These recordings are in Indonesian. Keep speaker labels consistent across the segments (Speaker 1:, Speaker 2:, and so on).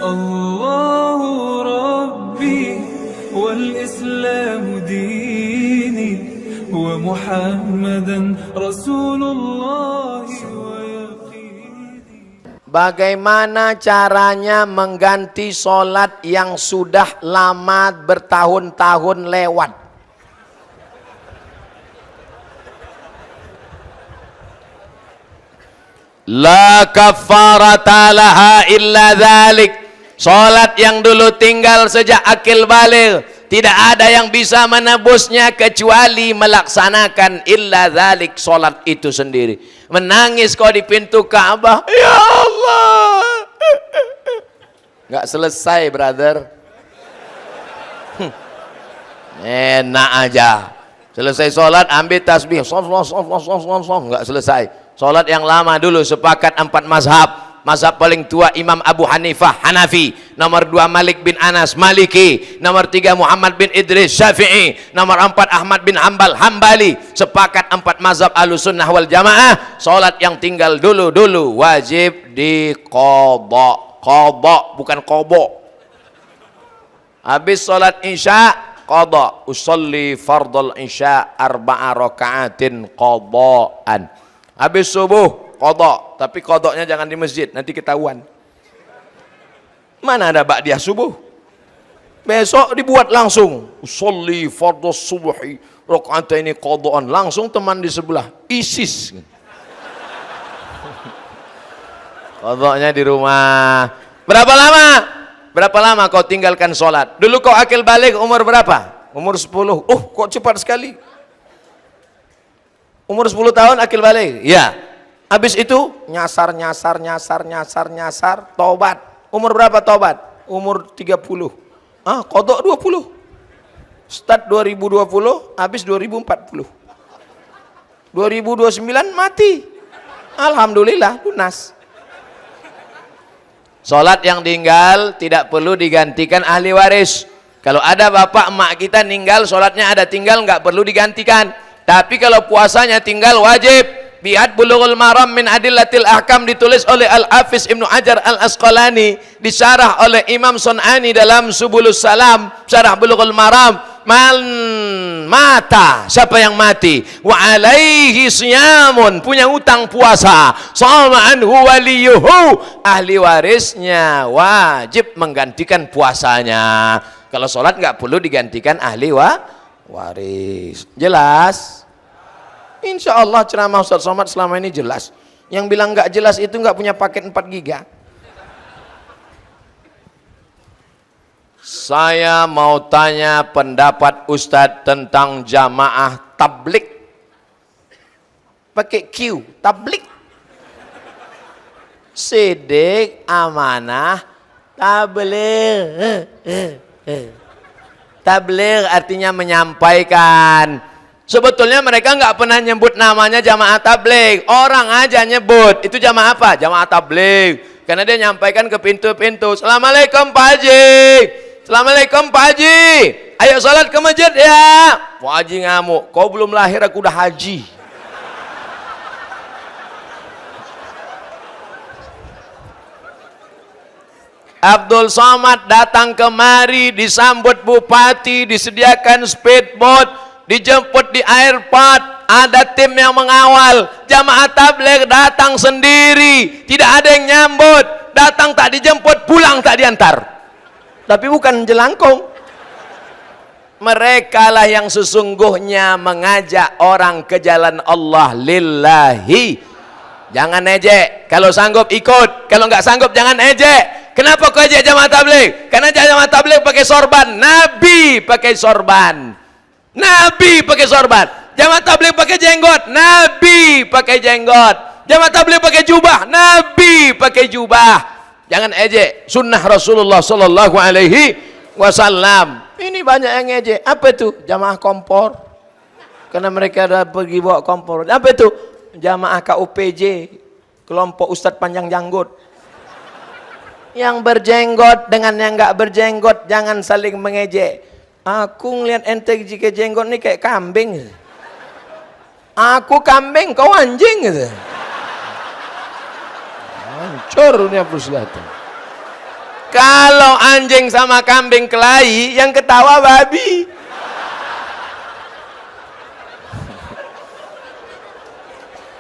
Speaker 1: الله ربي والإسلام ديني ومحمدا رسول الله ويقيني.
Speaker 2: Bagaimana caranya mengganti sholat yang sudah lama bertahun-tahun lewat? La kafarata laha illa dzalik. Salat yang dulu tinggal sejak akil baligh, tidak ada yang bisa menebusnya kecuali melaksanakan illa dzalik, salat itu sendiri. Menangis kau di pintu Ka'bah, ya Allah. Enggak selesai, brother. Enak aja. Selesai salat ambil tasbih, enggak selesai. Salat yang lama dulu sepakat 4 mazhab. Mazhab paling tua Imam Abu Hanifah Hanafi, nomor 2 Malik bin Anas Maliki, nomor 3 Muhammad bin Idris Syafi'i, nomor 4 Ahmad bin Hanbal Hambali. Sepakat 4 mazhab Ahlussunnah wal Jamaah, salat yang tinggal dulu-dulu wajib diqadha. Qadha bukan qobo. Habis salat Isya qadha, usolli fardhal Isya 4 raka'atin qadhaan. Habis subuh qadha, tapi qadhanya jangan di masjid, nanti ketahuan. Mana ada ba'diyah subuh? Besok dibuat langsung. Usolli fardhas subhi raka'ataini qadhaan, langsung teman di sebelah ISIS. Qadhanya di rumah. Berapa lama? Berapa lama kau tinggalkan sholat? Dulu kau akil balik umur berapa? Umur 10. Oh, kok cepat sekali. Umur 10 tahun akil balik. Ya. Habis itu nyasar, tobat. Umur berapa tobat? Umur 30. Ah, qadha 20. Start 2020, habis 2040. 2029 mati. Alhamdulillah lunas. Salat yang tinggal tidak perlu digantikan ahli waris. Kalau ada bapak emak kita meninggal, salatnya ada tinggal, nggak perlu digantikan. Tapi kalau puasanya tinggal wajib. Biat Bulughul Maram min Adillatil Ahkam ditulis oleh Al-Hafiz Ibnu Hajar Al-Asqalani, disyarah oleh Imam Sun'ani dalam Subulus Salam, syarah Bulughul Maram. Man mata, siapa yang mati, wa alaihi siyamun, punya utang puasa, sama anhu waliyuhu, ahli warisnya wajib menggantikan puasanya. Kalau sholat nggak perlu digantikan ahli waris. Jelas? Insya Allah ceramah Ustaz Somad selama ini jelas. Yang bilang nggak jelas itu nggak punya paket 4 giga. Saya mau tanya pendapat Ustadz tentang jamaah tablik. Pakai Q, tablik. Sidik, amanah, tabligh. Tabligh artinya menyampaikan. Sebetulnya mereka nggak pernah nyebut namanya jamaah tabligh. Orang aja nyebut. Itu jamaah apa? Jamaah tabligh. Karena dia nyampaikan ke pintu-pintu. Assalamualaikum Pak Haji. Assalamualaikum Pak Haji. Ayo sholat ke masjid ya. Pak Haji ngamuk. Kau belum lahir aku udah haji. Abdul Somad datang kemari, disambut bupati, disediakan speedboat, dijemput di airport, ada tim yang mengawal. Jamaah tabligh datang sendiri, tidak ada yang nyambut, datang tak dijemput, pulang tak diantar. Tapi bukan jelangkung. Mereka lah yang sesungguhnya mengajak orang ke jalan Allah lillahi. Jangan ejek, kalau sanggup ikut, kalau nggak sanggup jangan ejek. Kenapa kau ejek jamaah tabligh? Karena jamaah tabligh pakai sorban, Nabi pakai sorban. Nabi pakai sorban. Jamaah tabligh pakai jenggot, Nabi pakai jenggot. Jamaah tabligh pakai jubah, Nabi pakai jubah. Jangan ejek sunnah Rasulullah sallallahu alaihi wasallam. Ini banyak yang ejek. Apa itu? Jamaah kompor. Karena mereka ada pergi bawa kompor. Apa itu? Jamaah KUPJ, kelompok Ustadz Panjang Janggut. Yang berjenggot dengan yang enggak berjenggot jangan saling mengejek. Aku ngeliat ente jika jenggot nih kayak kambing. Aku kambing, kau anjing gitu. Hancur dunia persilatan. Kalau anjing sama kambing kelahi, yang ketawa babi.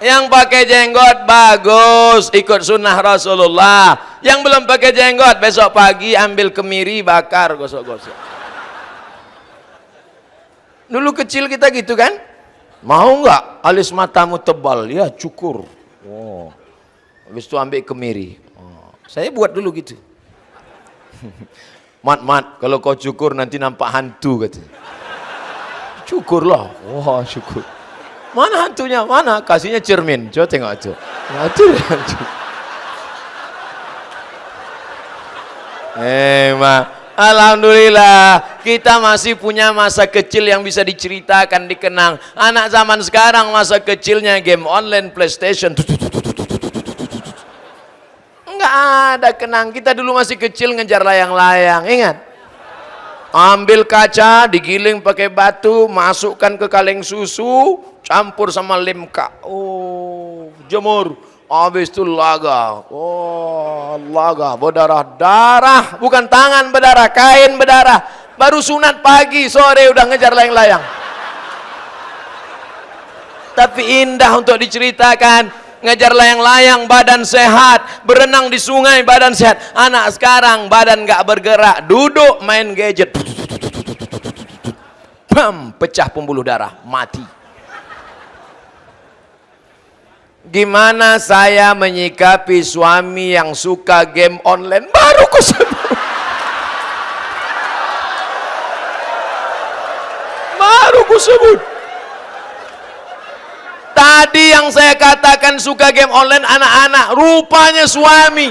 Speaker 2: Yang pakai jenggot bagus, ikut sunnah Rasulullah. Yang belum pakai jenggot, besok pagi ambil kemiri, bakar, gosok-gosok. Dulu kecil kita gitu kan? Mau nggak alis matamu tebal? Ya cukur. Oh. Habis itu ambil kemiri. Oh. Saya buat dulu gitu. Mat, kalau kau cukur nanti nampak hantu kata. Cukurlah. Wah, syukur. Mana hantunya? Mana? Kasihnya cermin. Coba tengok itu. Hantu. Alhamdulillah kita masih punya masa kecil yang bisa diceritakan, dikenang. Anak zaman sekarang masa kecilnya game online, PlayStation. Enggak ada kenang. Kita dulu masih kecil ngejar layang-layang, ingat? Ambil kaca, digiling pakai batu, masukkan ke kaleng susu, campur sama limka. Oh, jemur. Habis itu laga. Oh, laga berdarah-darah, bukan tangan berdarah, kain berdarah. Baru sunat pagi, sore udah ngejar layang-layang. Tapi indah untuk diceritakan. Ngejar layang-layang badan sehat, berenang di sungai badan sehat. Anak sekarang badan gak bergerak, duduk main gadget. Bam, pecah pembuluh darah, mati. Gimana saya menyikapi suami yang suka game online? Baru kusebut. Baru kusebut. Tadi yang saya katakan suka game online anak-anak, rupanya suami.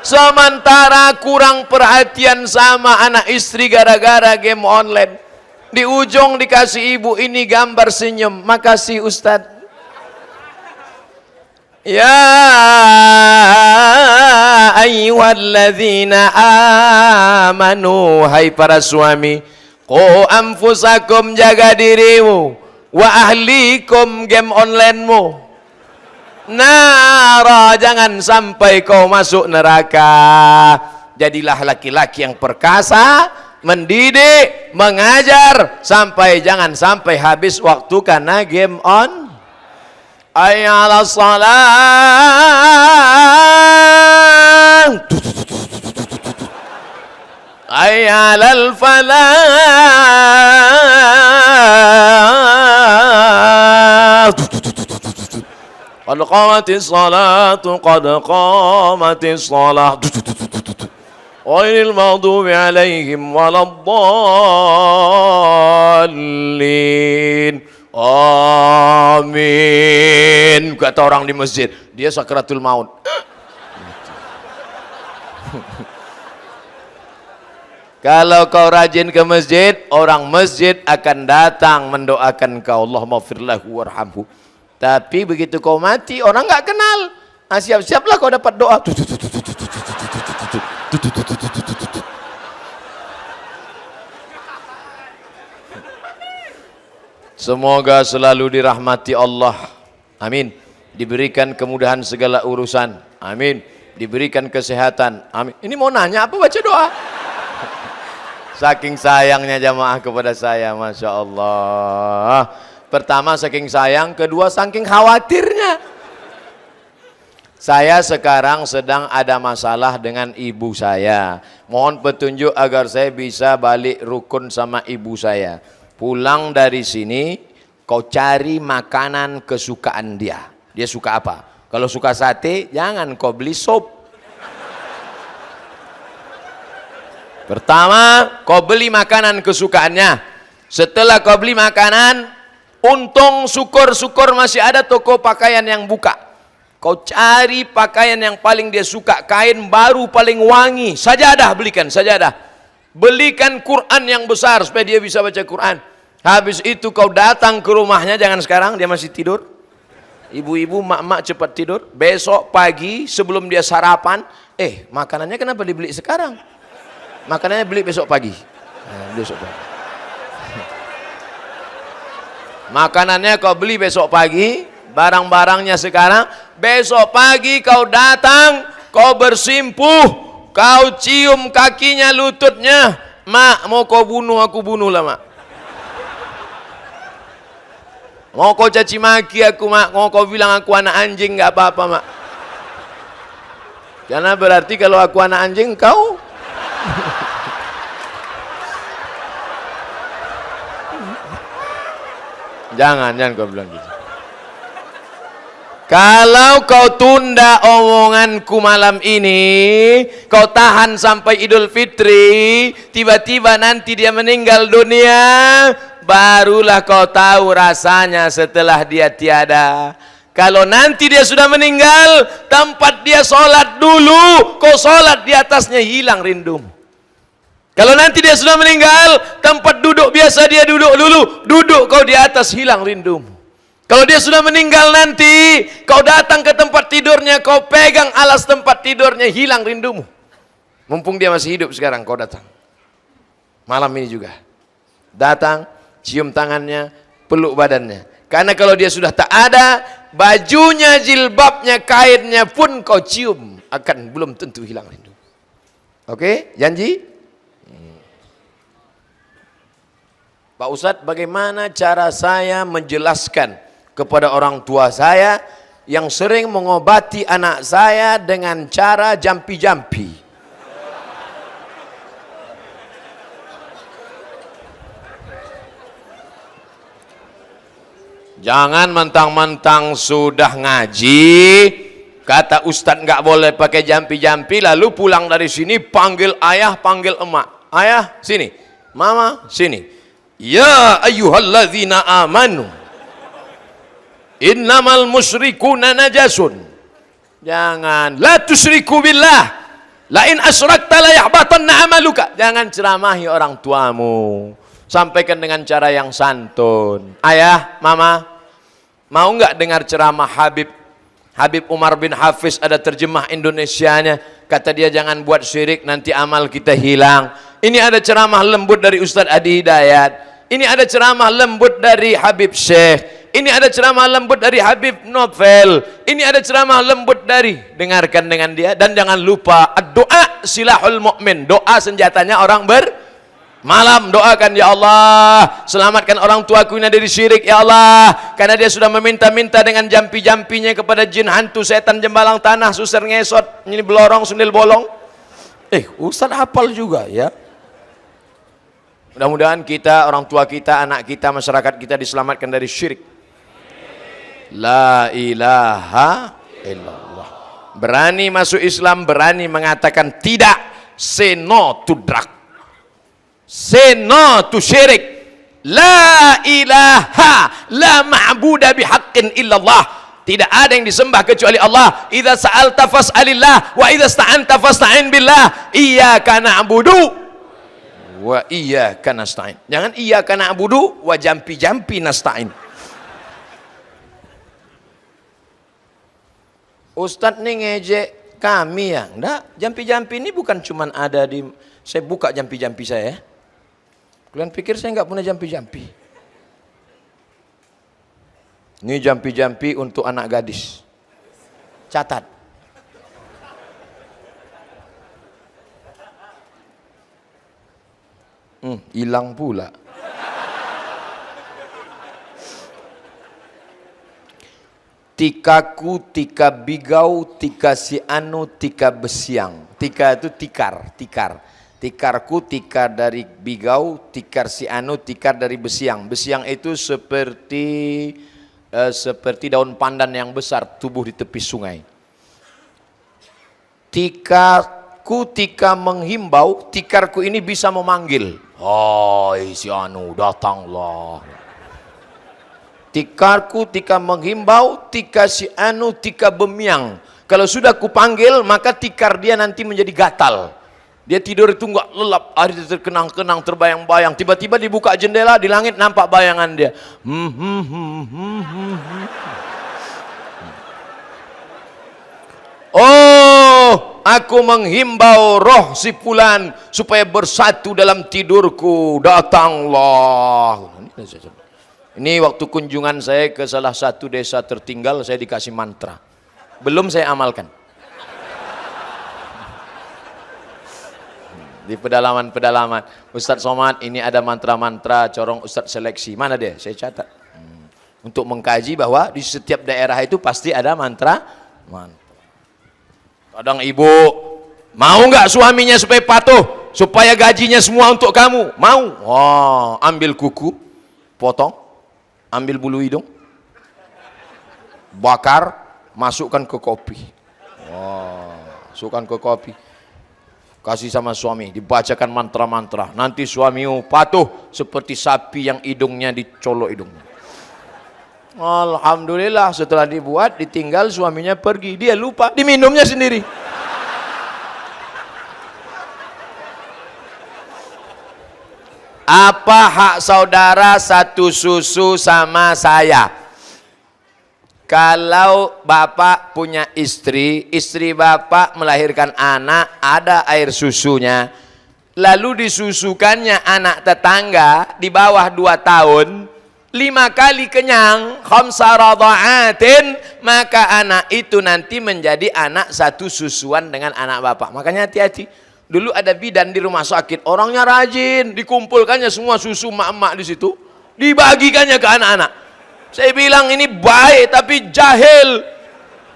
Speaker 2: Sementara kurang perhatian sama anak istri gara-gara game online. Di ujung dikasih ibu ini gambar senyum. Makasih Ustaz. Ya ayyuhalladzina amanu, hai para suami, qu anfusakum, jaga dirimu, wa ahlikum, game onlinemu, nara, jangan sampai kau masuk neraka. Jadilah laki-laki yang perkasa, mendidik, mengajar, sampai jangan sampai habis waktu karena game on. Hayya 'alas shalah, hayya 'alal falah, qad qamatis salatu, qad qamatis salah, ghairil maghdubi 'alaihim waladdallin. Amin, kata orang di masjid. Dia sakratul maut. Kalau kau rajin ke masjid, orang masjid akan datang mendoakan kau, Allahumma firlahu warhamhu. Tapi begitu kau mati, orang nggak kenal. Siap-siaplah kau dapat doa. Semoga selalu dirahmati Allah. Amin. Diberikan kemudahan segala urusan. Amin. Diberikan kesehatan. Amin. Ini mau nanya apa, baca doa? Saking sayangnya jamaah kepada saya, Masya Allah. Pertama saking sayang, kedua saking khawatirnya. Saya sekarang sedang ada masalah dengan ibu saya. Mohon petunjuk agar saya bisa balik rukun sama ibu saya. Pulang dari sini, kau cari makanan kesukaan dia. Dia suka apa? Kalau suka sate, jangan kau beli sop. Pertama, kau beli makanan kesukaannya. Setelah kau beli makanan, untung syukur-syukur masih ada toko pakaian yang buka. Kau cari pakaian yang paling dia suka, kain baru paling wangi. Sajadah, belikan sajadah. Belikan Quran yang besar supaya dia bisa baca Quran. Habis itu kau datang ke rumahnya, jangan sekarang dia masih tidur. Ibu-ibu, mak-mak cepat tidur. Besok pagi sebelum dia sarapan, makanannya kenapa dibeli sekarang? Makanannya beli besok pagi. Besok pagi. Makanannya kau beli besok pagi, barang-barangnya sekarang. Besok pagi kau datang, kau bersimpuh, kau cium kakinya, lututnya. Mak, mau kau bunuh, aku bunuhlah mak. Mau kau caci maki aku mak, mau kau bilang aku anak anjing, nggak apa-apa mak. Karena berarti kalau aku anak anjing, kau jangan kau bilang gitu. Kalau kau tunda omonganku malam ini, kau tahan sampai Idul Fitri, tiba-tiba nanti dia meninggal dunia, barulah kau tahu rasanya setelah dia tiada. Kalau nanti dia sudah meninggal, tempat dia sholat dulu, kau sholat di atasnya, hilang rindumu. Kalau nanti dia sudah meninggal, tempat duduk biasa dia duduk dulu, duduk kau di atas, hilang rindumu. Kalau dia sudah meninggal nanti, kau datang ke tempat tidurnya, kau pegang alas tempat tidurnya, hilang rindumu. Mumpung dia masih hidup sekarang, kau datang. Malam ini juga. Datang, cium tangannya, peluk badannya. Karena kalau dia sudah tak ada, bajunya, jilbabnya, kainnya pun kau cium, akan belum tentu hilang rindu. Oke, janji? Pak Ustadz, bagaimana cara saya menjelaskan kepada orang tua saya yang sering mengobati anak saya dengan cara jampi-jampi? Jangan mentang-mentang sudah ngaji, kata Ustadz nggak boleh pakai jampi-jampi, lalu pulang dari sini panggil ayah, panggil emak. Ayah, sini. Mama, sini. Ya ayyuhalladzina amanu innamal musyrikuna najasun. Jangan, la tusyriku billah, la in asyrakta la yahbatanna amaluka. Jangan ceramahi orang tuamu, sampaikan dengan cara yang santun. Ayah, mama, mau nggak dengar ceramah Habib Umar bin Hafiz? Ada terjemah Indonesianya, kata dia jangan buat syirik, nanti amal kita hilang. Ini ada ceramah lembut dari Ustadz Adi Hidayat. Ini ada ceramah lembut dari Habib Syekh. Ini ada ceramah lembut dari Habib Novel. Ini ada ceramah lembut dari, dengarkan dengan dia. Dan jangan lupa, doa silahul mu'min, doa senjatanya orang bermalam. Doakan, ya Allah, selamatkan orang tuaku ini dari syirik, ya Allah. Karena dia sudah meminta-minta dengan jampi-jampinya kepada jin, hantu, setan, jembalang tanah, susar ngesot, ini belorong, sundil bolong. Ustaz hafal juga ya. Mudah-mudahan kita, orang tua kita, anak kita, masyarakat kita diselamatkan dari syirik. La ilaha illallah. Berani masuk Islam, berani mengatakan tidak. Say no to drug. Say no to syirik. La ilaha, la ma'buda bihaqqin illallah. Tidak ada yang disembah kecuali Allah. Idza sa'alta fas'alillah wa idza sta'anta fasta'in billah. Iyyaka na'budu wa iyyaka nasta'in. Jangan iyyaka na'budu wa jampi-jampi nasta'in. Ustadz nih ngejek kami ya. Enggak, jampi-jampi ini bukan cuman ada di, saya buka jampi-jampi saya ya. Kalian pikir saya nggak punya jampi-jampi? Ini jampi-jampi untuk anak gadis. Catat. Hilang pula. Tikaku, tika bigau, tika si anu, tika besiang. Tika itu tikar. Tikarku, tikar dari bigau, tikar si anu, tikar dari besiang. Besiang itu seperti daun pandan yang besar tumbuh di tepi sungai. Tikaku, tika menghimbau, tikarku ini bisa memanggil. Hai si anu, datanglah. Tikarku, tika menghimbau, tika si anu, tika bemiang. Kalau sudah kupanggil, maka tikar dia nanti menjadi gatal. Dia tidur itu enggak lelap, hari terkenang-kenang, terbayang-bayang. Tiba-tiba dibuka jendela, di langit nampak bayangan dia. Oh, aku menghimbau roh si fulan supaya bersatu dalam tidurku. Datanglah. Ini waktu kunjungan saya ke salah satu desa tertinggal, saya dikasih mantra. Belum saya amalkan. Di pedalaman-pedalaman, Ustadz Somad, ini ada mantra-mantra corong Ustadz seleksi. Mana dia? Saya catat. Untuk mengkaji bahwa di setiap daerah itu pasti ada mantra. Kadang ibu, mau nggak suaminya supaya patuh, supaya gajinya semua untuk kamu? Mau? Wah, ambil kuku, potong, ambil bulu hidung, bakar, masukkan ke kopi. Wah, masukkan ke kopi. Kasih sama suami, dibacakan mantra-mantra. Nanti suamimu patuh seperti sapi yang hidungnya dicolok hidungnya. Alhamdulillah, setelah dibuat, ditinggal, suaminya pergi. Dia lupa, diminumnya sendiri. Apa hak saudara satu susu sama saya? Kalau bapak punya istri, istri bapak melahirkan anak, ada air susunya, lalu disusukannya anak tetangga di bawah 2 tahun, 5 kali kenyang, khamsa radha'atin, maka anak itu nanti menjadi anak satu susuan dengan anak bapak. Makanya hati-hati. Dulu ada bidan di rumah sakit, orangnya rajin, dikumpulkannya semua susu emak-emak di situ, dibagikannya ke anak-anak. Saya bilang ini baik tapi jahil,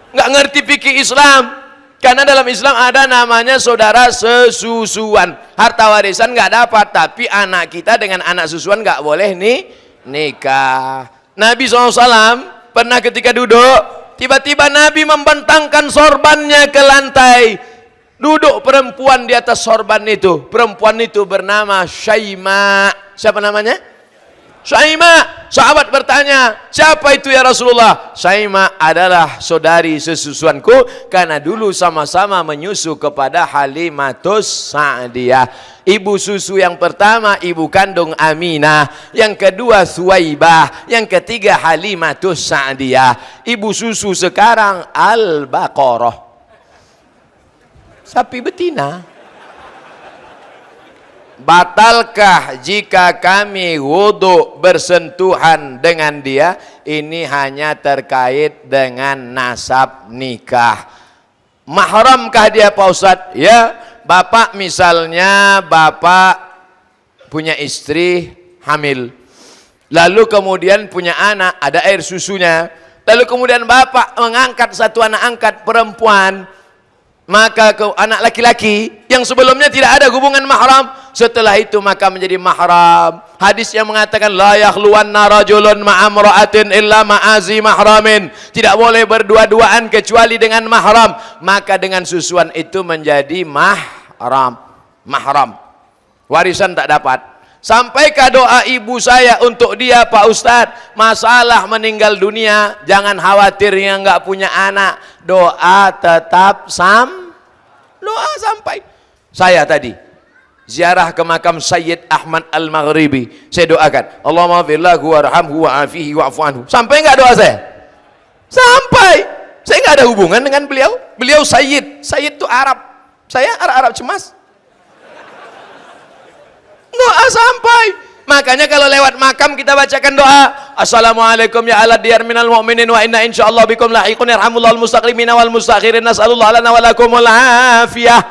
Speaker 2: nggak ngerti fikih Islam. Karena dalam Islam ada namanya saudara sesusuan. Harta warisan nggak dapat, tapi anak kita dengan anak susuan nggak boleh nih nikah. Nabi SAW pernah ketika duduk, tiba-tiba Nabi membentangkan sorbannya ke lantai. Duduk perempuan di atas sorban itu. Perempuan itu bernama Syaima. Siapa namanya? Syaima. Sahabat bertanya, siapa itu ya Rasulullah? Syaima adalah saudari sesusuanku, karena dulu sama-sama menyusu kepada Halimatus Sa'diyah. Ibu susu yang pertama ibu kandung Aminah, yang kedua Suwaibah, yang ketiga Halimatus Sa'diyah. Ibu susu sekarang Al-Baqarah, sapi betina. Batalkah jika kami wudhu bersentuhan dengan dia? Ini hanya terkait dengan nasab nikah. Mahramkah dia Pak Ustadz? Ya, bapak misalnya bapak punya istri hamil, lalu kemudian punya anak, ada air susunya, lalu kemudian bapak mengangkat satu anak angkat perempuan, maka ke anak laki-laki yang sebelumnya tidak ada hubungan mahram, setelah itu maka menjadi mahram. Hadis yang mengatakan la yakhluwanna rajulun ma'amra'atin illa ma'azi mahramin, tidak boleh berdua-duaan kecuali dengan mahram, maka dengan susuan itu menjadi mahram. Warisan tak dapat. Sampaikan doa ibu saya untuk dia Pak Ustadz, masalah meninggal dunia, jangan khawatir yang nggak punya anak, doa tetap doa sampai. Saya tadi ziarah ke makam Sayyid Ahmad Al-Maghribi, saya doakan Allahumma firlahu warhamhu wa'afihi wa'fu anhu. Sampai nggak doa saya? Sampai. Saya nggak ada hubungan dengan beliau. Beliau Sayyid itu Arab, saya Arab cemas. Doa sampai. Makanya kalau lewat makam kita bacakan doa, assalamualaikum ya ala diyar minal mu'minin wa inna insyaallah bikum lahiqun yarhamullahul mustaqimina wal mustakhirin nasallallahu lana wa lakumul afiyah.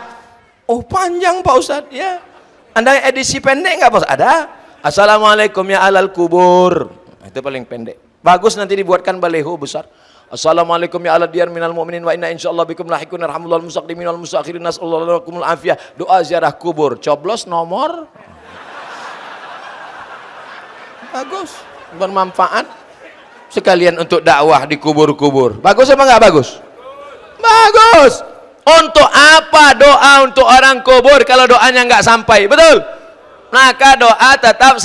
Speaker 2: Oh panjang Pak Ustadz ya. Anda edisi pendek nggak Pak Ustadz? Ada. Assalamualaikum ya alal kubur. Itu paling pendek. Bagus nanti dibuatkan baleho besar. Assalamualaikum ya ala diyar minal mu'minin wa inna insyaallah bikum lahiqun yarhamullahul mustaqimina wal mustakhirin nasallallahu lana wa lakumul afiyah. Doa ziarah kubur, coblos nomor. Bagus, bermanfaat sekalian untuk dakwah di kubur-kubur. Bagus apa nggak bagus? Bagus. Untuk apa doa untuk orang kubur kalau doanya nggak sampai? Betul. Maka doa tetap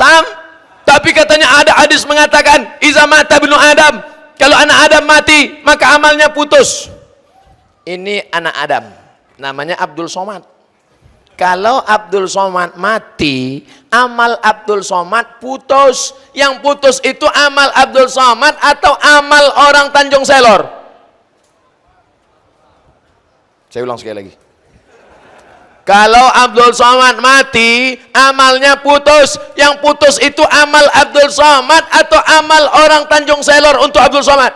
Speaker 2: tapi katanya ada hadis mengatakan iza mata ibnu Adam, kalau anak Adam mati maka amalnya putus. Ini anak Adam namanya Abdul Somad. Kalau Abdul Somad mati, amal Abdul Somad putus. Yang putus itu amal Abdul Somad atau amal orang Tanjung Selor? Saya ulang sekali lagi. Kalau Abdul Somad mati, amalnya putus. Yang putus itu amal Abdul Somad atau amal orang Tanjung Selor untuk Abdul Somad?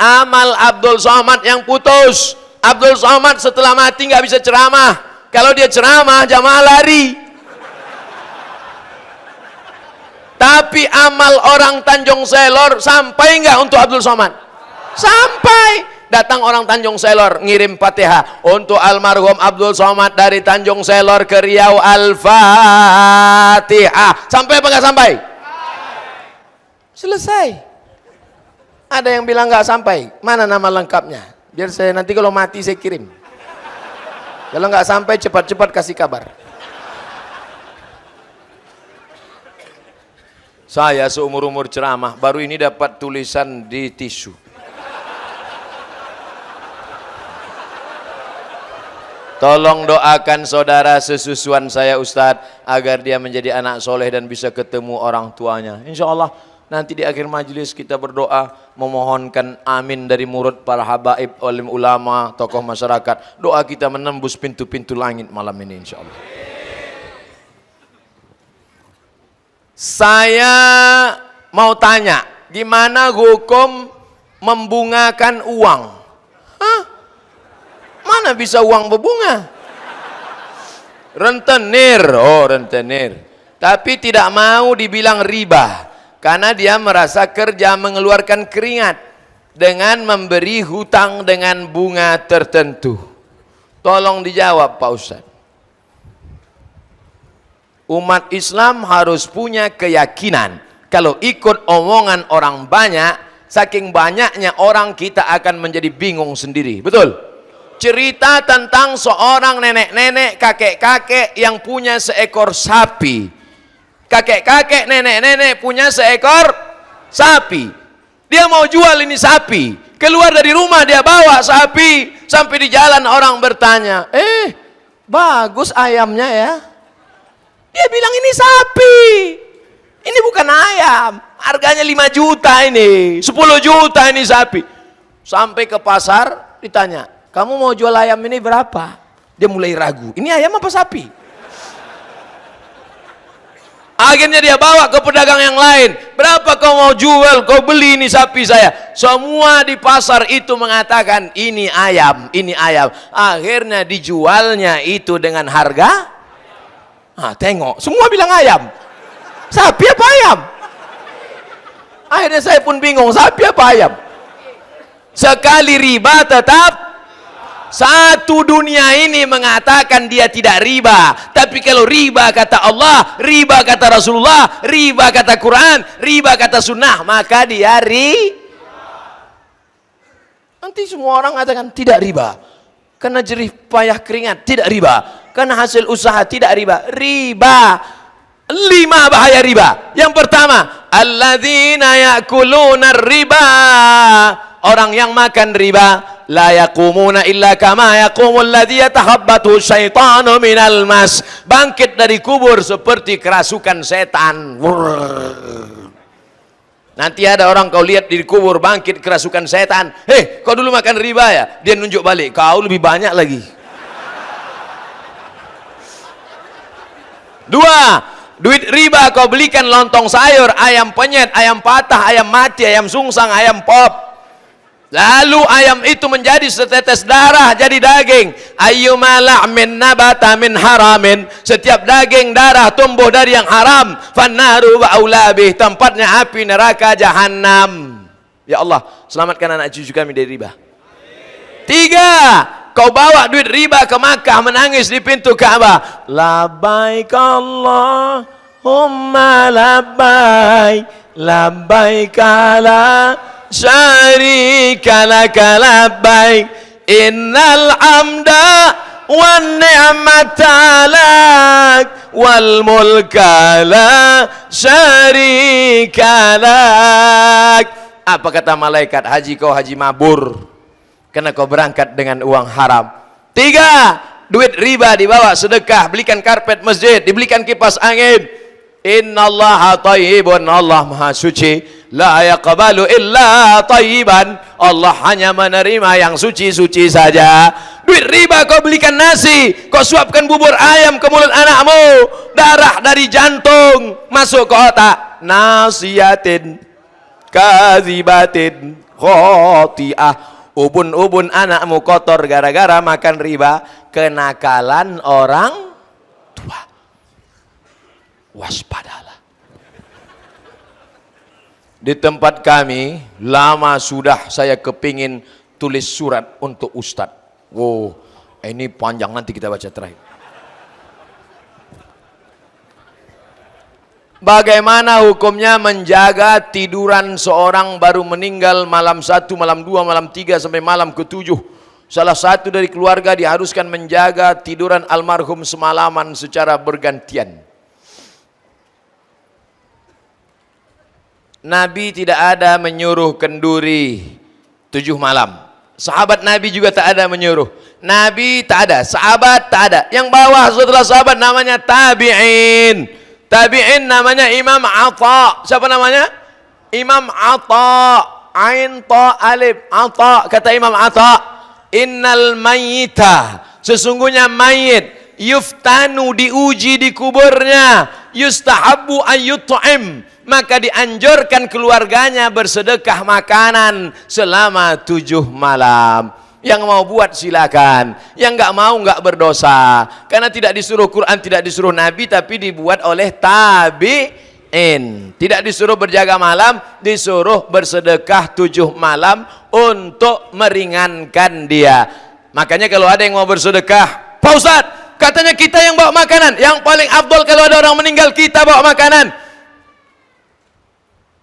Speaker 2: Amal Abdul Somad yang putus. Abdul Somad setelah mati nggak bisa ceramah. Kalau dia ceramah, jamaah lari. Tapi amal orang Tanjung Selor sampai nggak untuk Abdul Somad? Sampai. Datang orang Tanjung Selor ngirim Fatihah untuk almarhum Abdul Somad dari Tanjung Selor ke Riau, Al-Fatihah. Sampai apa nggak sampai? Selesai. Ada yang bilang nggak sampai. Mana nama lengkapnya? Biar saya nanti kalau mati saya kirim. Kalau nggak sampai cepat-cepat kasih kabar. Saya seumur-umur ceramah baru ini dapat tulisan di tisu. Tolong doakan saudara sesusuan saya Ustadz agar dia menjadi anak soleh dan bisa ketemu orang tuanya. Insya Allah nanti di akhir majelis kita berdoa memohonkan amin dari murid para habaib, alim ulama, tokoh masyarakat. Doa kita menembus pintu-pintu langit malam ini insya Allah. Saya mau tanya, gimana hukum membungakan uang? Hah? Mana bisa uang berbunga? Rentenir, oh rentenir. Tapi tidak mau dibilang riba, karena dia merasa kerja mengeluarkan keringat dengan memberi hutang dengan bunga tertentu. Tolong dijawab Pak Ustadz. Umat Islam harus punya keyakinan kalau ikut omongan orang banyak, saking banyaknya orang kita akan menjadi bingung sendiri. Betul? Cerita tentang seorang nenek-nenek, kakek-kakek yang punya seekor sapi. Kakek-kakek, nenek-nenek punya seekor sapi. Dia mau jual ini sapi. Keluar dari rumah dia bawa sapi. Sampai di jalan orang bertanya, bagus ayamnya ya. Dia bilang ini sapi. Ini bukan ayam. Harganya 5 juta ini. 10 juta ini sapi. Sampai ke pasar ditanya, kamu mau jual ayam ini berapa? Dia mulai ragu. Ini ayam apa sapi? Akhirnya dia bawa ke pedagang yang lain. Berapa kau mau jual? Kau beli ini sapi saya. Semua di pasar itu mengatakan ini ayam, ini ayam. Akhirnya dijualnya itu dengan harga. Tengok, semua bilang ayam. Sapi apa ayam? Akhirnya saya pun bingung, sapi apa ayam? Sekali riba tetap. Satu dunia ini mengatakan dia tidak riba, tapi kalau riba kata Allah, riba kata Rasulullah, riba kata Quran, riba kata sunnah, maka dia nanti semua orang katakan tidak riba karena jerih payah keringat, tidak riba karena hasil usaha, tidak riba. Riba 5 bahaya riba. Yang pertama, alladzina yakuluna riba, orang yang makan riba, la yaqumuna illa kama yaqumul ladzi yatakhabbathu syaitanu minal mas. Bangkit dari kubur seperti kerasukan setan. Nanti ada orang kau lihat di kubur bangkit kerasukan setan. Kau dulu makan riba ya? Dia nunjuk balik, kau lebih banyak lagi. 2, duit riba kau belikan lontong sayur, ayam penyet, ayam patah, ayam mati, ayam sungsang, ayam pop. Lalu ayam itu menjadi setetes darah, jadi daging. Ayyuma la'min nabata min haramin, setiap daging darah tumbuh dari yang haram, fannaru wa aulabih, tempatnya api neraka jahanam. Ya Allah, selamatkan anak cucu kami dari riba. 3, kau bawa duit riba ke Makkah, menangis di pintu Ka'bah, labbaik Allahumma labbaik, labbaik la syarika laka labbaik, innal hamda wan ni'mata lak wal mulka la syarika lak. Apa kata malaikat? Haji kau haji mabur karena kau berangkat dengan uang haram. 3, duit riba dibawa sedekah, belikan karpet masjid, dibelikan kipas angin. Innallaha thayyibun, Allah maha suci. La yaqbalu illa thayyiban, Allah hanya menerima yang suci-suci saja. Duit riba kau belikan nasi, kau suapkan bubur ayam ke mulut anakmu, darah dari jantung masuk ke otak. Nasiyatin kadzibatin khoti'ah. Ubun-ubun anakmu kotor gara-gara makan riba. Kenakalan orang tua. Waspadalah. Di tempat kami, lama sudah saya kepingin tulis surat untuk Ustadz. Wow, ini panjang, nanti kita baca terakhir. Bagaimana hukumnya menjaga tiduran seorang baru meninggal malam 1, malam 2, malam 3 sampai malam ke-7. Salah satu dari keluarga diharuskan menjaga tiduran almarhum semalaman secara bergantian. Nabi tidak ada menyuruh kenduri 7 malam. Sahabat Nabi juga tak ada menyuruh. Nabi tak ada, sahabat tak ada. Yang bawah setelah sahabat namanya tabi'in. Tabi'in namanya Imam Atha. Siapa namanya? Imam Atha. Ain ta alif. Atha. Kata Imam Atha, innal mayyita, sesungguhnya mayit, yuftanu, diuji di kuburnya, yustahabbu ayyut'im, maka dianjurkan keluarganya bersedekah makanan selama 7 malam. Yang mau buat silakan, yang enggak mau enggak berdosa, karena tidak disuruh Quran, tidak disuruh Nabi, tapi dibuat oleh tabi'in. Tidak disuruh berjaga malam, disuruh bersedekah 7 malam untuk meringankan dia. Makanya kalau ada yang mau bersedekah, Pak Ustadz, katanya kita yang bawa makanan. Yang paling afdol kalau ada orang meninggal, kita bawa makanan.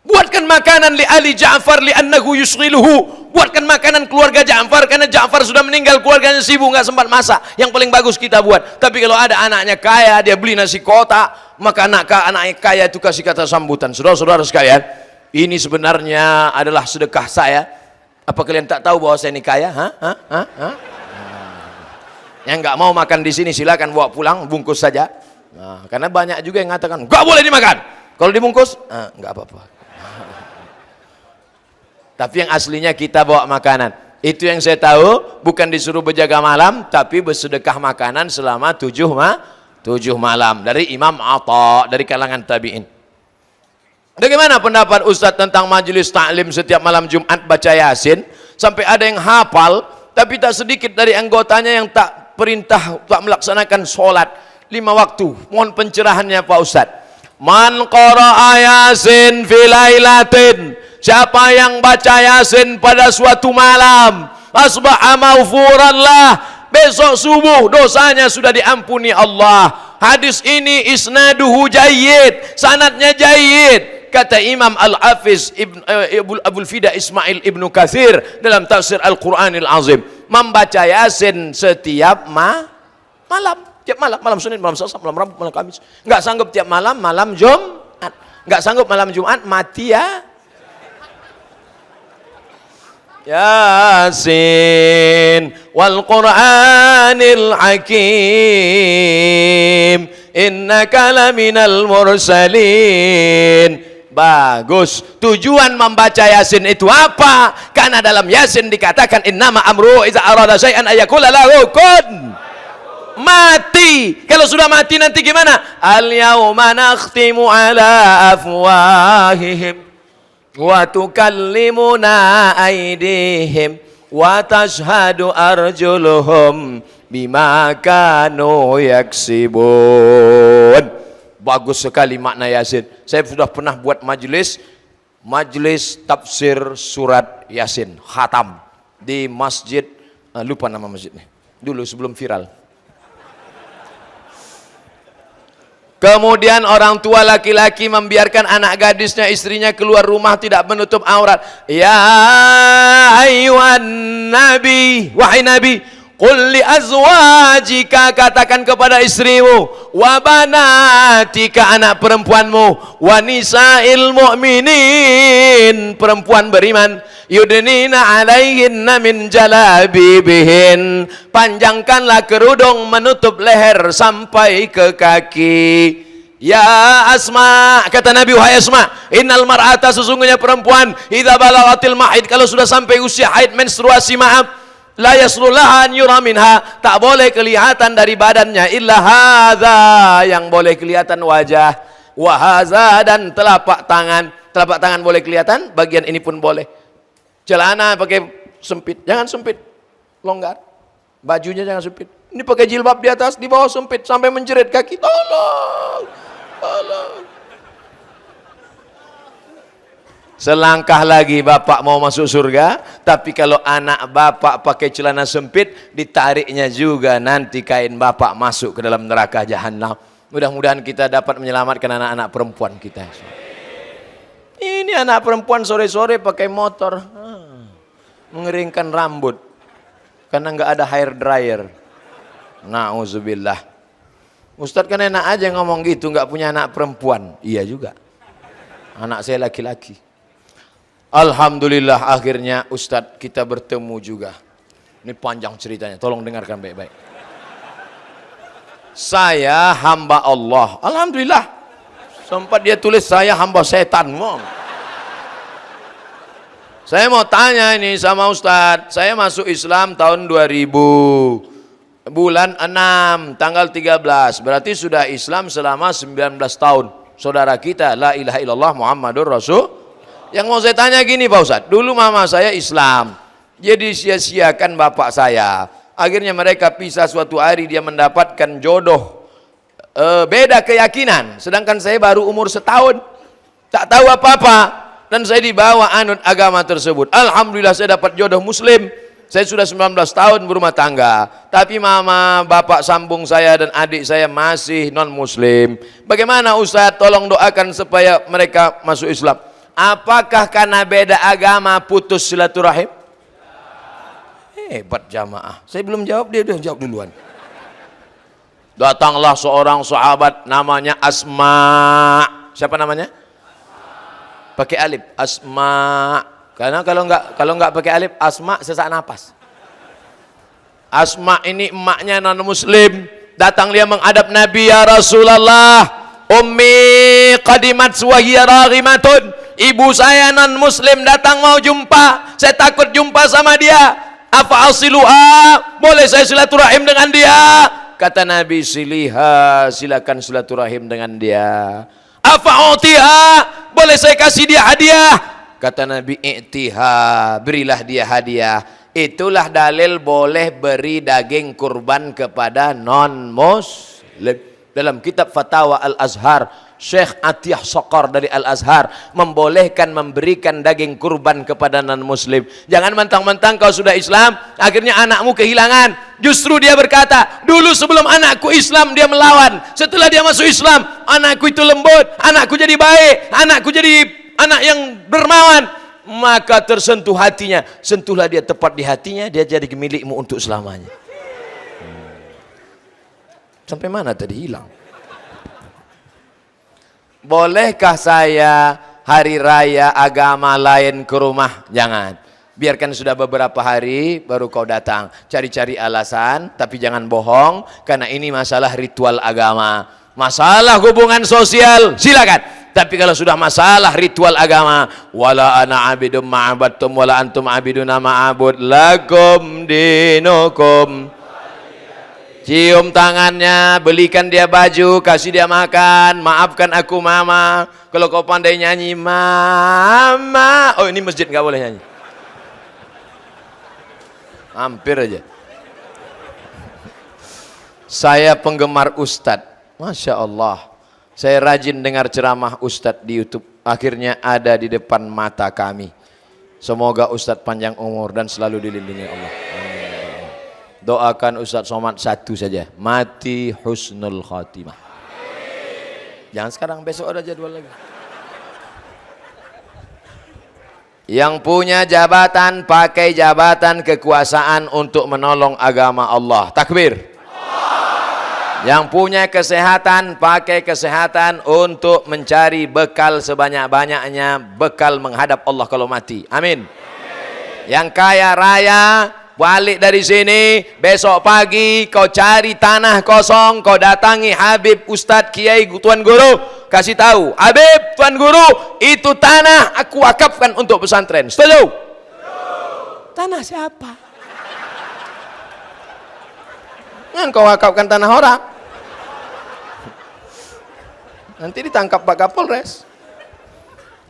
Speaker 2: Buatkan makanan li Ali Ja'far li'annahu yushghiluhu. Buatkan makanan keluarga Ja'far, karena Ja'far sudah meninggal, keluarganya sibuk, nggak sempat masak. Yang paling bagus kita buat. Tapi kalau ada anaknya kaya, dia beli nasi kotak, maka anaknya kaya itu kasih kata sambutan. Saudara-saudara sekalian, ini sebenarnya adalah sedekah saya. Apa kalian tak tahu bahwa saya ini kaya? Yang nggak mau makan di sini silakan bawa pulang, bungkus saja. Nah, karena banyak juga yang mengatakan nggak boleh dimakan. Kalau dibungkus, nggak apa-apa. Tapi yang aslinya kita bawa makanan. Itu yang saya tahu, bukan disuruh berjaga malam, tapi bersedekah makanan selama 7 malam. Dari Imam Atha, dari kalangan tabi'in. Bagaimana pendapat Ustadz tentang majelis taklim setiap malam Jumat baca Yasin? Sampai ada yang hafal, tapi tak sedikit dari anggotanya yang tak melaksanakan sholat 5 waktu. Mohon pencerahannya Pak Ustadz. Man qara'a Yasin fi lailatin, siapa yang baca Yasin pada suatu malam, asbaha maghfuran lah, besok subuh dosanya sudah diampuni Allah. Hadis ini isnaduhu jayyid, sanadnya jayyid. Kata Imam Al-Hafiz Abul Fida Ismail Ibnu Katsir dalam tafsir Al-Qur'anil Azim, membaca Yasin setiap malam. Tiap malam, malam Senin, malam Selasa, malam Rabu, malam Kamis. Enggak sanggup tiap malam, malam Jumat. Enggak sanggup malam Jumat, mati ya. Yasin wal Qur'anil Hakim, innaka laminal mursalin. Bagus. Tujuan membaca Yasin itu apa? Karena dalam Yasin dikatakan innama amruhu iza arada syai'an ayakula lahu kun. Mati. Kalau sudah mati nanti gimana? Al-yawma nakhtimu ala afwahihim wa tukallimuna aydihim wa tashhadu arjuluhum bima kanu yaksibun. Bagus sekali makna Yasin. Saya sudah pernah buat majelis tafsir surat Yasin, khatam di masjid, lupa nama masjidnya dulu sebelum viral. Kemudian orang tua laki-laki membiarkan anak gadisnya, istrinya keluar rumah tidak menutup aurat. Ya ayyuhan nabi, wahai nabi, qul li azwajika, katakan kepada istrimu, wa banatika, anak perempuanmu, wa nisa'il mu'minin, perempuan beriman, yudnina alaihinna min jalabibihin, panjangkanlah kerudung menutup leher sampai ke kaki. Ya Asma, kata Nabi, wahai Asma, innal mar'ata, sesungguhnya perempuan, idza balagatil mahid, kalau sudah sampai usia haid menstruasi, maaf, la yaslullaha an yura minha, tak boleh kelihatan dari badannya illa hadza, yang boleh kelihatan wajah, wa hadza, dan telapak tangan boleh kelihatan, bagian ini pun boleh. Celana pakai sempit, jangan sempit, longgar. Bajunya jangan sempit. Ini pakai jilbab di atas, di bawah sempit sampai menjerit kaki. Tolong, tolong. Selangkah lagi bapak mau masuk surga, tapi kalau anak bapak pakai celana sempit, ditariknya juga nanti kain bapak masuk ke dalam neraka jahanam. Mudah-mudahan kita dapat menyelamatkan anak-anak perempuan kita. Ini anak perempuan sore-sore pakai motor, mengeringkan rambut karena nggak ada hair dryer. Na'udzubillah. Ustadz kan enak aja ngomong gitu, nggak punya anak perempuan. Iya juga, anak saya laki-laki. Alhamdulillah akhirnya Ustadz kita bertemu juga. Ini panjang ceritanya, tolong dengarkan baik-baik. Saya hamba Allah. Alhamdulillah. Sempat dia tulis saya hamba setan. Saya mau tanya ini sama Ustadz. Saya masuk Islam tahun 2000. Bulan 6, tanggal 13. Berarti sudah Islam selama 19 tahun. Saudara kita, la ilaha illallah Muhammadur Rasul. Yang mau saya tanya gini Pak Ustadz, dulu mama saya Islam, jadi sia-siakan bapak saya. Akhirnya mereka pisah, suatu hari dia mendapatkan jodoh beda keyakinan, sedangkan saya baru umur setahun, tak tahu apa-apa, dan saya dibawa anut agama tersebut. Alhamdulillah saya dapat jodoh muslim. Saya sudah 19 tahun berumah tangga, tapi mama, bapak sambung saya dan adik saya masih non muslim. Bagaimana Ustadz, tolong doakan supaya mereka masuk Islam. Apakah karena beda agama putus silaturahim? Hebat jamaah. Saya belum jawab, dia udah jawab duluan. Datanglah seorang sahabat namanya Asma. Siapa namanya? Pakai alif, Asma. Karena kalau nggak pakai alif, Asma sesak napas. Asma ini emaknya non muslim. Datang dia menghadap Nabi, ya Rasulullah, ummi qadimat wa hiya raghimatun. Ibu saya non muslim datang mau jumpa, saya takut jumpa sama dia. Apa asiluha, boleh saya silaturahim dengan dia? Kata Nabi, siliha, silakan silaturahim dengan dia. Apa utiha, boleh saya kasih dia hadiah? Kata Nabi, i'tiha, berilah dia hadiah. Itulah dalil boleh beri daging kurban kepada non muslim. Dalam kitab Fatawa Al-Azhar, Syekh Atiyah Sokor dari Al-Azhar membolehkan memberikan daging kurban kepada non-muslim. Jangan mentang-mentang kau sudah Islam, akhirnya anakmu kehilangan. Justru dia berkata, dulu sebelum anakku Islam dia melawan. Setelah dia masuk Islam, anakku itu lembut, anakku jadi baik, anakku jadi anak yang dermawan. Maka tersentuh hatinya. Sentuhlah dia tepat di hatinya, dia jadi milikmu untuk selamanya. Sampai mana tadi hilang? Bolehkah saya hari raya agama lain ke rumah? Jangan. Biarkan sudah beberapa hari baru kau datang. Cari-cari alasan, tapi jangan bohong, karena ini masalah ritual agama. Masalah hubungan sosial, silakan. Tapi kalau sudah masalah ritual agama, wala ana abidum ma'abadtum wala antum abiduna ma'abud lakum dinukum. Cium tangannya, belikan dia baju, kasih dia makan, maafkan aku mama. Kalau kau pandai nyanyi, mama. Oh ini masjid nggak boleh nyanyi. Hampir aja. Saya penggemar Ustadz, Masya Allah. Saya rajin dengar ceramah Ustadz di YouTube. Akhirnya ada di depan mata kami. Semoga Ustadz panjang umur dan selalu dilindungi Allah. Doakan Ustadz Somad satu saja, mati husnul khatimah. Jangan sekarang, besok ada jadwal lagi. Yang punya jabatan, pakai jabatan kekuasaan untuk menolong agama Allah. Takbir. Yang punya kesehatan, pakai kesehatan untuk mencari bekal sebanyak-banyaknya, bekal menghadap Allah kalau mati. Amin. Yang kaya raya, balik dari sini, besok pagi kau cari tanah kosong, kau datangi Habib, Ustadz, Kiai, Tuan Guru, kasih tahu, Habib, Tuan Guru, itu tanah aku wakafkan untuk pesantren. Setuju? Tanah siapa? Jangan kau wakafkan tanah orang. Nanti ditangkap Pak Kapolres.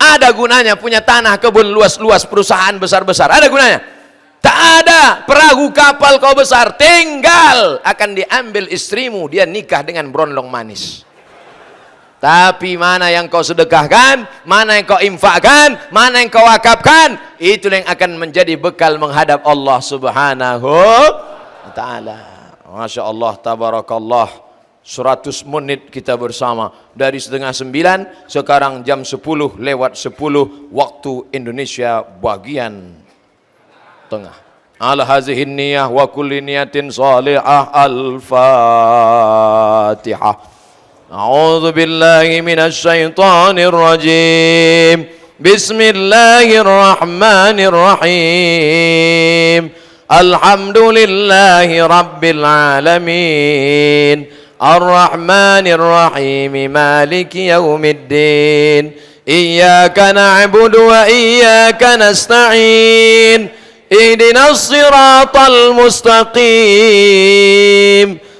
Speaker 2: Ada gunanya punya tanah, kebun luas-luas, perusahaan besar-besar. Ada gunanya? Tak ada. Perahu kapal kau besar, tinggal akan diambil istrimu, dia nikah dengan berondong manis. Tapi mana yang kau sedekahkan, mana yang kau infakkan, mana yang kau wakafkan, itu yang akan menjadi bekal menghadap Allah Subhanahu wa ta'ala. Masya Allah, tabarakallah. 100 menit kita bersama dari setengah 9, sekarang jam 10 lewat 10 waktu Indonesia bagian tengah. Ala hazihin niyah wa kulli niyatin salihah. Al-Fatihah. A'udzu billahi minasy syaithanir rajim. Bismillahirrahmanirrahim. Alhamdulillahi rabbil alamin. Ar-Rahmanir Rahim, Maliki Yaumiddin. Iyyaka na'budu wa iyyaka nasta'in. Ihdinas siratal mustaqim.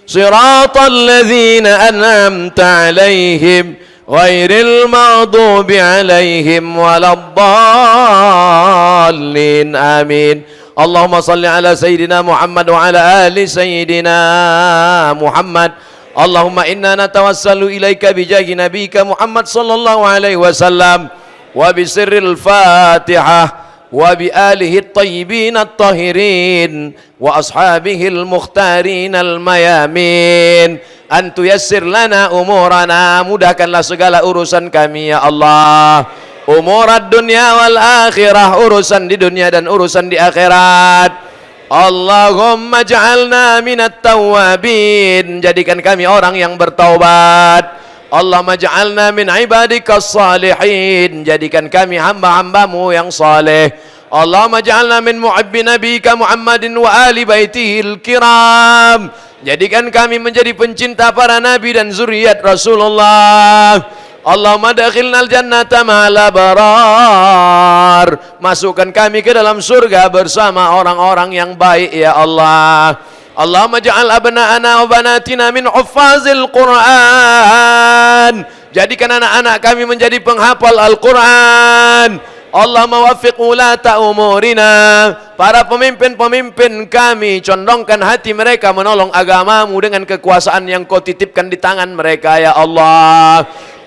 Speaker 2: Siratal ladzina an'amta 'alaihim ghairil maghdubi 'alaihim waladdallin. Amin. Allahumma salli ala Sayyidina Muhammad wa ala ali Sayyidina Muhammad. Allahumma inna natawassalu ilaika bijahi nabika Muhammad sallallahu alaihi wasallam wa bisirril Fatihah wa bi alihi at-tayyibin at-tahirin wa ashabihi al-mukhtarin al-mayamin an tuyassir lana umurana, mudahkanlah segala urusan kami ya Allah. Umurad dunya wal akhirah, urusan di dunia dan urusan di akhirat. Allahumma ja'alna minat tawwabin, jadikan kami orang yang bertaubat. Allahumma ja'alna min ibadikas salihin, jadikan kami hamba-hambamu yang saleh. Allahumma ja'alna min muhibbi nabika Muhammadin wa ali baitihil kiram, jadikan kami menjadi pencinta para nabi dan zuriat Rasulullah. Allahumma dakhilnal jannata ma'al abrar, masukkan kami ke dalam surga bersama orang-orang yang baik ya Allah. Allahumma ja'al abna'ana wa banatina min huffazil Qur'an, jadikan anak-anak kami menjadi penghafal Al-Quran. Allahumma waffiq ulata umurina, para pemimpin-pemimpin kami, condongkan hati mereka menolong agamamu dengan kekuasaan yang kau titipkan di tangan mereka ya Allah.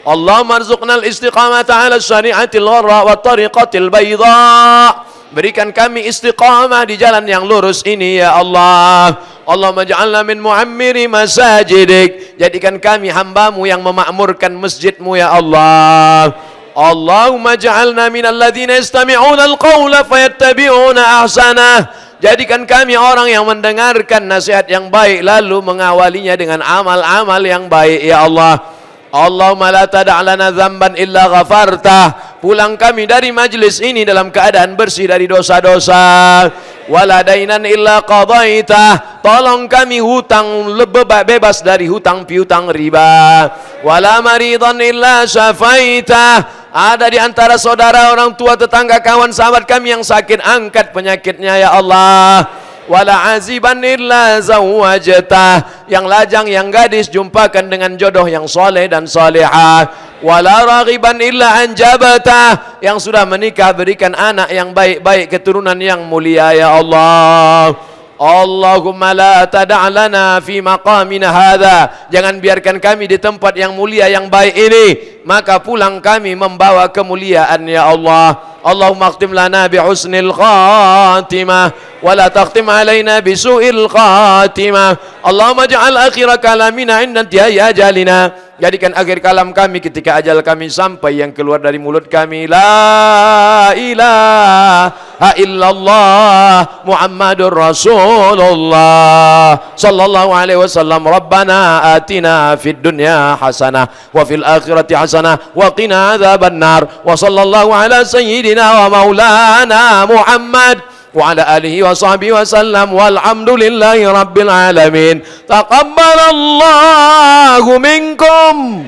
Speaker 2: Allahumma arzuqnal istiqamata ala syari'atil gharra wa tariqatil bayda, berikan kami istiqamah di jalan yang lurus ini ya Allah. Allahumma ja'alna min mu'ammiri masajidik, jadikan kami hambamu yang memakmurkan masjidmu ya Allah. Allahumma ja'alna minal ladzina yastami'una al-qawla fayattabi'una ahsanah, jadikan kami orang yang mendengarkan nasihat yang baik lalu mengawalinya dengan amal-amal yang baik ya Allah. Allahumma la tada' lana dzamban illa ghafartah, pulang kami dari majlis ini dalam keadaan bersih dari dosa-dosa. Wala dainan illa qadaitah, tolong kami hutang bebas dari hutang piutang riba. Wala maridan illa syafaitah, ada di antara saudara, orang tua, tetangga, kawan, sahabat kami yang sakit, angkat penyakitnya ya Allah. Wala aziban illa zawajtah, yang lajang, yang gadis, jumpakan dengan jodoh yang soleh dan solehah. Wala raghiban illa anjabatah, yang sudah menikah berikan anak yang baik-baik, keturunan yang mulia ya Allah. Allahumma la tada' lana fi maqamina hadha, jangan biarkan kami di tempat yang mulia yang baik ini, maka pulang kami membawa kemuliaan ya Allah. Allahumma akhtim lana bi husnil khatimah wa la takhtim alaina bi su'il khatimah. Allahumma ja'al akhir kalamina inda intihai ajalina, jadikan akhir kalam kami ketika ajal kami sampai, yang keluar dari mulut kami la ilaha illallah Muhammadur Rasulullah sallallahu alaihi wasallam. Rabbana atina fid dunya hasanah wa fil akhirati hasanah wa qina adzabannar. Wa sallallahu ala sayyidina wa maulana Muhammad wa ala alihi wa sahbihi wa sallam, walhamdulillahi rabbil alamin. Taqabbalallahu minkum,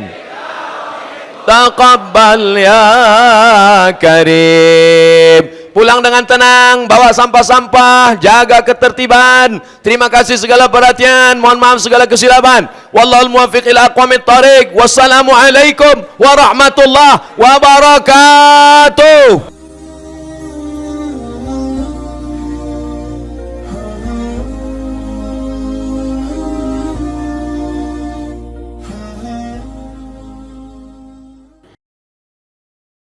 Speaker 2: taqabbal ya karim. pulang dengan tenang, bawa sampah-sampah, jaga ketertiban. Terima kasih segala perhatian, mohon maaf segala kesilapan. Wallahul muwaffiq ila aqwamit thariq. Wassalamualaikum warahmatullahi wabarakatuh.